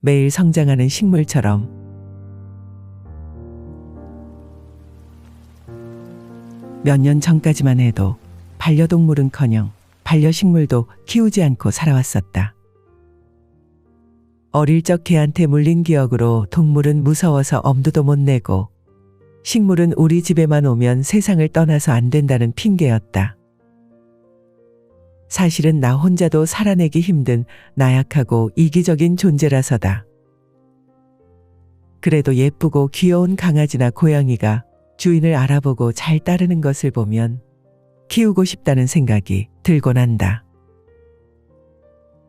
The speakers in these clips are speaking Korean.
매일 성장하는 식물처럼. 몇 년 전까지만 해도 반려동물은커녕 반려식물도 키우지 않고 살아왔었다. 어릴 적 개한테 물린 기억으로 동물은 무서워서 엄두도 못 내고 식물은 우리 집에만 오면 세상을 떠나서 안 된다는 핑계였다. 사실은 나 혼자도 살아내기 힘든 나약하고 이기적인 존재라서다. 그래도 예쁘고 귀여운 강아지나 고양이가 주인을 알아보고 잘 따르는 것을 보면 키우고 싶다는 생각이 들곤 한다.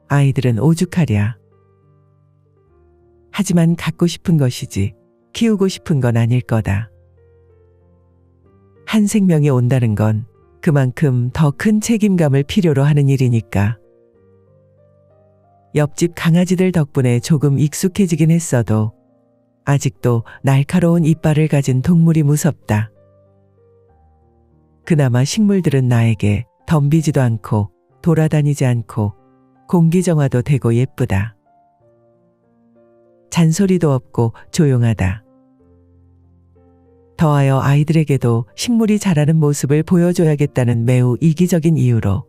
아이들은 오죽하랴. 하지만 갖고 싶은 것이지 키우고 싶은 건 아닐 거다. 한 생명이 온다는 건 그만큼 더 큰 책임감을 필요로 하는 일이니까. 옆집 강아지들 덕분에 조금 익숙해지긴 했어도 아직도 날카로운 이빨을 가진 동물이 무섭다. 그나마 식물들은 나에게 덤비지도 않고 돌아다니지 않고 공기정화도 되고 예쁘다. 잔소리도 없고 조용하다. 더하여 아이들에게도 식물이 자라는 모습을 보여줘야겠다는 매우 이기적인 이유로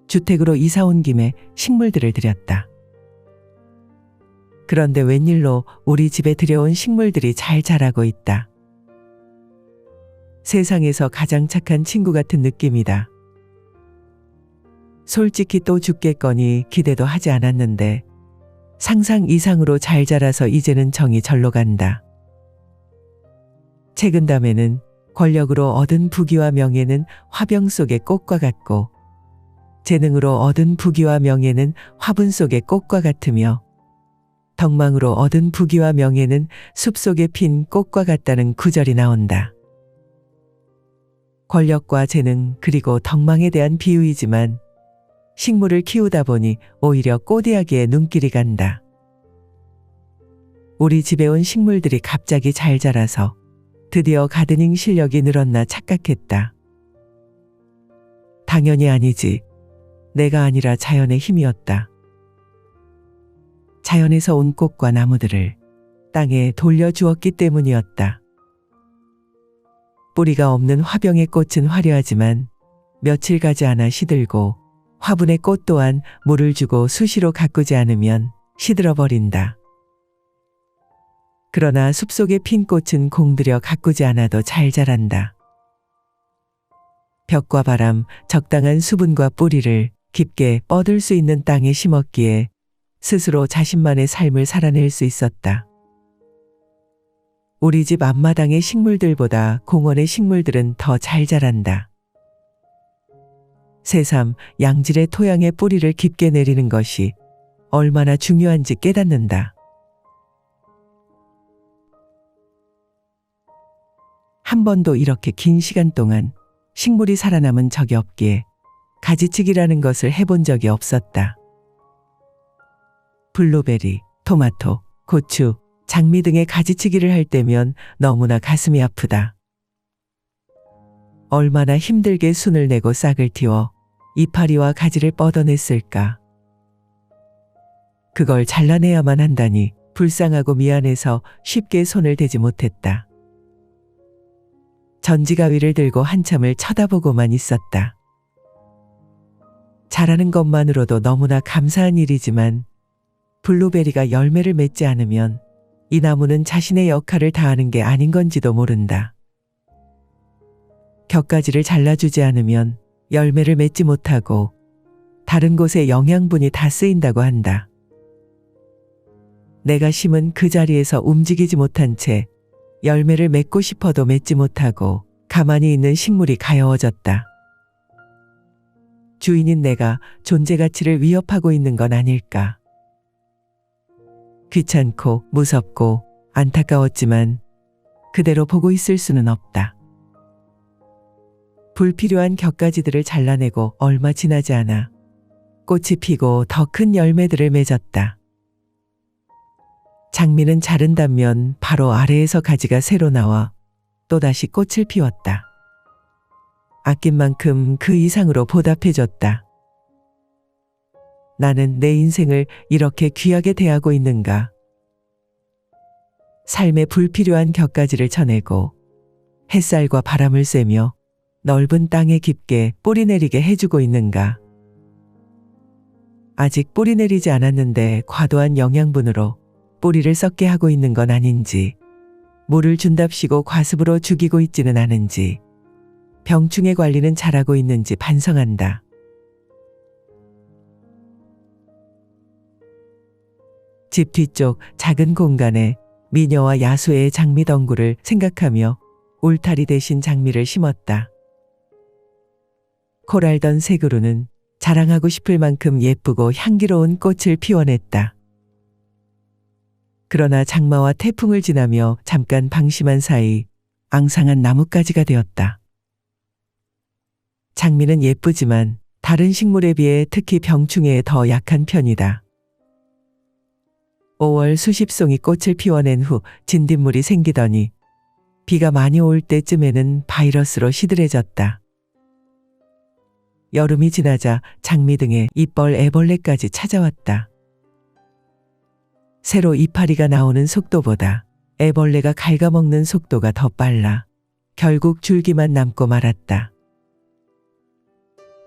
주택으로 이사 온 김에 식물들을 들였다. 그런데 웬일로 우리 집에 들여온 식물들이 잘 자라고 있다. 세상에서 가장 착한 친구 같은 느낌이다. 솔직히 또 죽겠거니 기대도 하지 않았는데 상상 이상으로 잘 자라서 이제는 정이 절로 간다. 최근담에는 권력으로 얻은 부귀와 명예는 화병 속의 꽃과 같고 재능으로 얻은 부귀와 명예는 화분 속의 꽃과 같으며 덕망으로 얻은 부귀와 명예는 숲속에 핀 꽃과 같다는 구절이 나온다. 권력과 재능 그리고 덕망에 대한 비유이지만 식물을 키우다 보니 오히려 꽃이야기에 눈길이 간다. 우리 집에 온 식물들이 갑자기 잘 자라서 드디어 가드닝 실력이 늘었나 착각했다. 당연히 아니지. 내가 아니라 자연의 힘이었다. 자연에서 온 꽃과 나무들을 땅에 돌려주었기 때문이었다. 뿌리가 없는 화병의 꽃은 화려하지만 며칠 가지 않아 시들고 화분의 꽃 또한 물을 주고 수시로 가꾸지 않으면 시들어버린다. 그러나 숲속에 핀 꽃은 공들여 가꾸지 않아도 잘 자란다. 벽과 바람, 적당한 수분과 뿌리를 깊게 뻗을 수 있는 땅에 심었기에 스스로 자신만의 삶을 살아낼 수 있었다. 우리 집 앞마당의 식물들보다 공원의 식물들은 더 잘 자란다. 새삼 양질의 토양에 뿌리를 깊게 내리는 것이 얼마나 중요한지 깨닫는다. 한 번도 이렇게 긴 시간 동안 식물이 살아남은 적이 없기에 가지치기라는 것을 해본 적이 없었다. 블루베리, 토마토, 고추, 장미 등의 가지치기를 할 때면 너무나 가슴이 아프다. 얼마나 힘들게 순을 내고 싹을 틔워 이파리와 가지를 뻗어냈을까. 그걸 잘라내야만 한다니 불쌍하고 미안해서 쉽게 손을 대지 못했다. 전지가위를 들고 한참을 쳐다보고만 있었다. 자라는 것만으로도 너무나 감사한 일이지만 블루베리가 열매를 맺지 않으면 이 나무는 자신의 역할을 다하는 게 아닌 건지도 모른다. 격가지를 잘라주지 않으면 열매를 맺지 못하고 다른 곳에 영양분이 다 쓰인다고 한다. 내가 심은 그 자리에서 움직이지 못한 채 열매를 맺고 싶어도 맺지 못하고 가만히 있는 식물이 가여워졌다. 주인인 내가 존재 가치를 위협하고 있는 건 아닐까. 귀찮고 무섭고 안타까웠지만 그대로 보고 있을 수는 없다. 불필요한 격가지들을 잘라내고 얼마 지나지 않아 꽃이 피고 더 큰 열매들을 맺었다. 장미는 자른 단면 바로 아래에서 가지가 새로 나와 또다시 꽃을 피웠다. 아낀 만큼 그 이상으로 보답해줬다. 나는 내 인생을 이렇게 귀하게 대하고 있는가 삶에 불필요한 격가지를 쳐내고 햇살과 바람을 쐬며 넓은 땅에 깊게 뿌리 내리게 해주고 있는가. 아직 뿌리 내리지 않았는데 과도한 영양분으로 뿌리를 썩게 하고 있는 건 아닌지, 물을 준답시고 과습으로 죽이고 있지는 않은지, 병충해 관리는 잘하고 있는지 반성한다. 집 뒤쪽 작은 공간에 미녀와 야수의 장미 덩굴을 생각하며 울타리 대신 장미를 심었다. 코랄던 새 그루는 자랑하고 싶을 만큼 예쁘고 향기로운 꽃을 피워냈다. 그러나 장마와 태풍을 지나며 잠깐 방심한 사이 앙상한 나뭇가지가 되었다. 장미는 예쁘지만 다른 식물에 비해 특히 병충해에 더 약한 편이다. 5월 수십 송이 꽃을 피워낸 후 진딧물이 생기더니 비가 많이 올 때쯤에는 바이러스로 시들해졌다. 여름이 지나자 장미 등에 잎벌 애벌레까지 찾아왔다. 새로 이파리가 나오는 속도보다 애벌레가 갉아먹는 속도가 더 빨라 결국 줄기만 남고 말았다.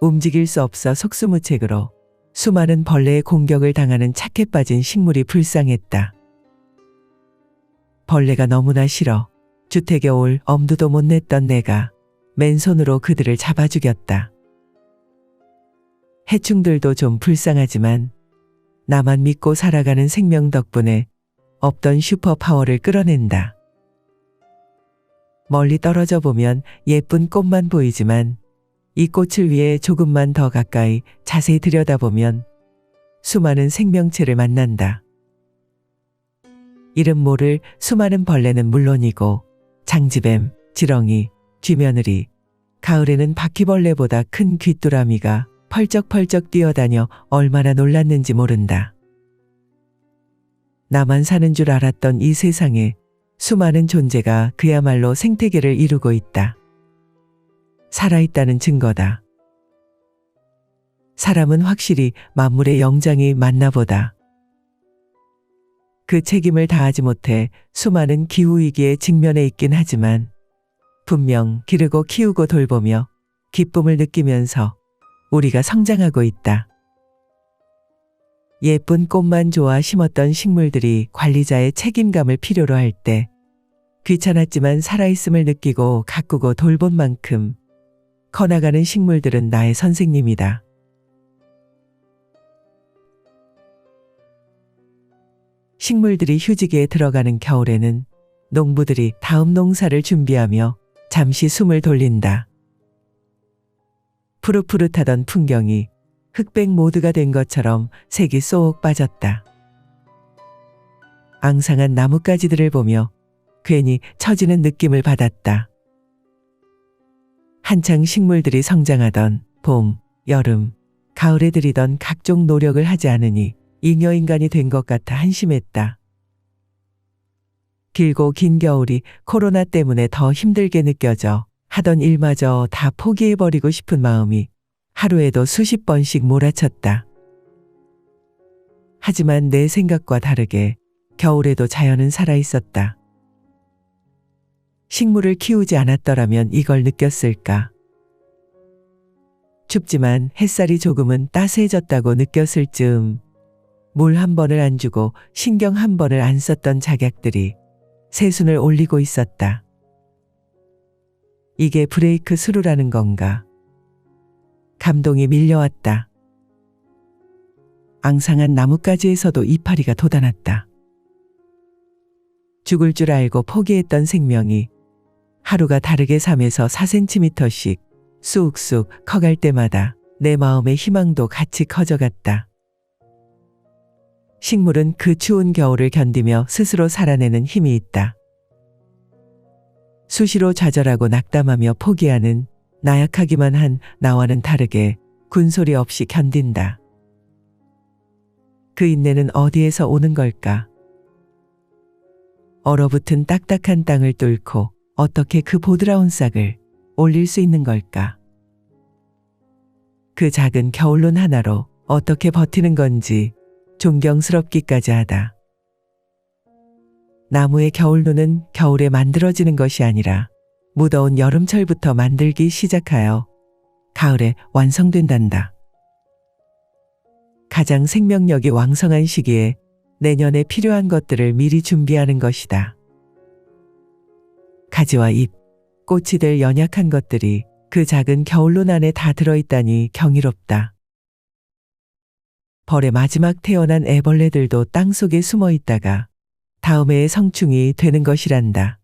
움직일 수 없어 속수무책으로 수많은 벌레의 공격을 당하는 착해 빠진 식물이 불쌍했다. 벌레가 너무나 싫어 주택에 올 엄두도 못 냈던 내가 맨손으로 그들을 잡아 죽였다. 해충들도 좀 불쌍하지만 나만 믿고 살아가는 생명 덕분에 없던 슈퍼파워를 끌어낸다. 멀리 떨어져 보면 예쁜 꽃만 보이지만 이 꽃을 위해 조금만 더 가까이 자세히 들여다보면 수많은 생명체를 만난다. 이름 모를 수많은 벌레는 물론이고 장지뱀, 지렁이, 쥐며느리, 가을에는 바퀴벌레보다 큰 귀뚜라미가 펄쩍펄쩍 뛰어다녀 얼마나 놀랐는지 모른다. 나만 사는 줄 알았던 이 세상에 수많은 존재가 그야말로 생태계를 이루고 있다. 살아있다는 증거다. 사람은 확실히 만물의 영장이 맞나 보다. 그 책임을 다하지 못해 수많은 기후위기에 직면해 있긴 하지만 분명 기르고 키우고 돌보며 기쁨을 느끼면서 우리가 성장하고 있다. 예쁜 꽃만 좋아 심었던 식물들이 관리자의 책임감을 필요로 할 때 귀찮았지만 살아있음을 느끼고 가꾸고 돌본 만큼 커나가는 식물들은 나의 선생님이다. 식물들이 휴지기에 들어가는 겨울에는 농부들이 다음 농사를 준비하며 잠시 숨을 돌린다. 푸릇푸릇하던 풍경이 흑백 모드가 된 것처럼 색이 쏙 빠졌다. 앙상한 나뭇가지들을 보며 괜히 처지는 느낌을 받았다. 한창 식물들이 성장하던 봄, 여름, 가을에 들이던 각종 노력을 하지 않으니 잉여인간이 된 것 같아 한심했다. 길고 긴 겨울이 코로나 때문에 더 힘들게 느껴져 하던 일마저 다 포기해버리고 싶은 마음이 하루에도 수십 번씩 몰아쳤다. 하지만 내 생각과 다르게 겨울에도 자연은 살아있었다. 식물을 키우지 않았더라면 이걸 느꼈을까? 춥지만 햇살이 조금은 따스해졌다고 느꼈을 즈음 물 한 번을 안 주고 신경 한 번을 안 썼던 작약들이 새순을 올리고 있었다. 이게 브레이크 스루라는 건가? 감동이 밀려왔다. 앙상한 나뭇가지에서도 이파리가 돋아났다. 죽을 줄 알고 포기했던 생명이 하루가 다르게 3에서 4cm씩 쑥쑥 커갈 때마다 내 마음의 희망도 같이 커져갔다. 식물은 그 추운 겨울을 견디며 스스로 살아내는 힘이 있다. 수시로 좌절하고 낙담하며 포기하는 나약하기만 한 나와는 다르게 군소리 없이 견딘다. 그 인내는 어디에서 오는 걸까? 얼어붙은 딱딱한 땅을 뚫고 어떻게 그 보드라운 싹을 올릴 수 있는 걸까? 그 작은 겨울눈 하나로 어떻게 버티는 건지 존경스럽기까지 하다. 나무의 겨울눈은 겨울에 만들어지는 것이 아니라 무더운 여름철부터 만들기 시작하여 가을에 완성된단다. 가장 생명력이 왕성한 시기에 내년에 필요한 것들을 미리 준비하는 것이다. 가지와 잎, 꽃이 될 연약한 것들이 그 작은 겨울눈 안에 다 들어있다니 경이롭다. 벌의 마지막 태어난 애벌레들도 땅속에 숨어 있다가 다음 해의 성충이 되는 것이란다.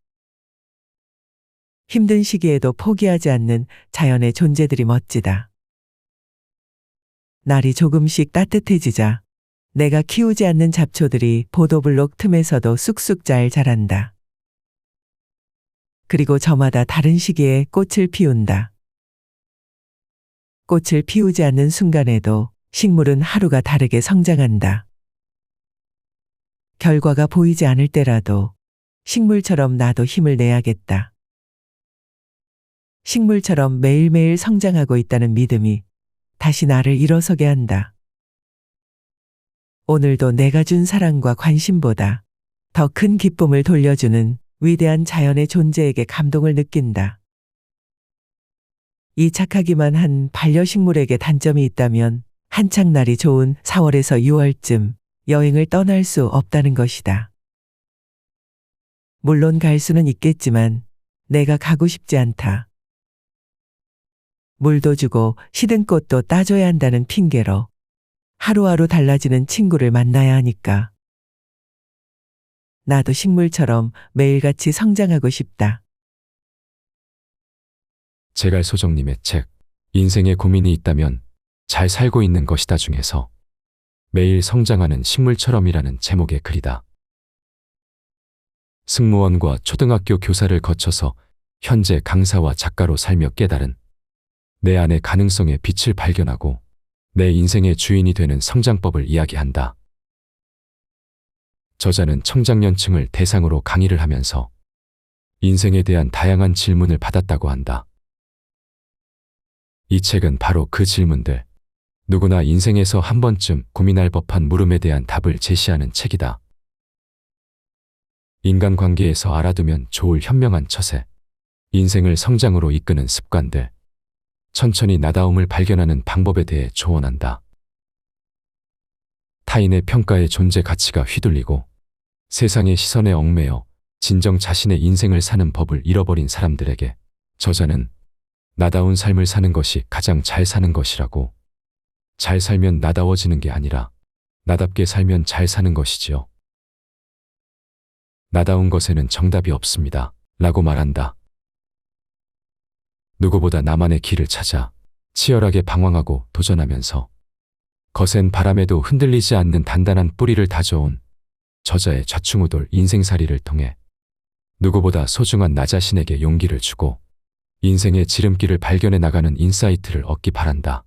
힘든 시기에도 포기하지 않는 자연의 존재들이 멋지다. 날이 조금씩 따뜻해지자 내가 키우지 않는 잡초들이 보도블록 틈에서도 쑥쑥 잘 자란다. 그리고 저마다 다른 시기에 꽃을 피운다. 꽃을 피우지 않는 순간에도 식물은 하루가 다르게 성장한다. 결과가 보이지 않을 때라도 식물처럼 나도 힘을 내야겠다. 식물처럼 매일매일 성장하고 있다는 믿음이 다시 나를 일어서게 한다. 오늘도 내가 준 사랑과 관심보다 더 큰 기쁨을 돌려주는 위대한 자연의 존재에게 감동을 느낀다. 이 착하기만 한 반려식물에게 단점이 있다면 한창 날이 좋은 4월에서 6월쯤 여행을 떠날 수 없다는 것이다. 물론 갈 수는 있겠지만 내가 가고 싶지 않다. 물도 주고 시든 꽃도 따줘야 한다는 핑계로 하루하루 달라지는 친구를 만나야 하니까. 나도 식물처럼 매일같이 성장하고 싶다. 제갈소정님의 책 인생에 고민이 있다면 잘 살고 있는 것이다 중에서 매일 성장하는 식물처럼이라는 제목의 글이다. 승무원과 초등학교 교사를 거쳐서 현재 강사와 작가로 살며 깨달은 내 안의 가능성의 빛을 발견하고 내 인생의 주인이 되는 성장법을 이야기한다. 저자는 청장년층을 대상으로 강의를 하면서 인생에 대한 다양한 질문을 받았다고 한다. 이 책은 바로 그 질문들, 누구나 인생에서 한 번쯤 고민할 법한 물음에 대한 답을 제시하는 책이다. 인간관계에서 알아두면 좋을 현명한 처세, 인생을 성장으로 이끄는 습관들, 천천히 나다움을 발견하는 방법에 대해 조언한다. 타인의 평가에 존재 가치가 휘둘리고 세상의 시선에 얽매여 진정 자신의 인생을 사는 법을 잃어버린 사람들에게 저자는 나다운 삶을 사는 것이 가장 잘 사는 것이라고, 잘 살면 나다워지는 게 아니라 나답게 살면 잘 사는 것이지요. 나다운 것에는 정답이 없습니다. 라고 말한다. 누구보다 나만의 길을 찾아 치열하게 방황하고 도전하면서 거센 바람에도 흔들리지 않는 단단한 뿌리를 다져온 저자의 좌충우돌 인생살이를 통해 누구보다 소중한 나 자신에게 용기를 주고 인생의 지름길을 발견해 나가는 인사이트를 얻기 바란다.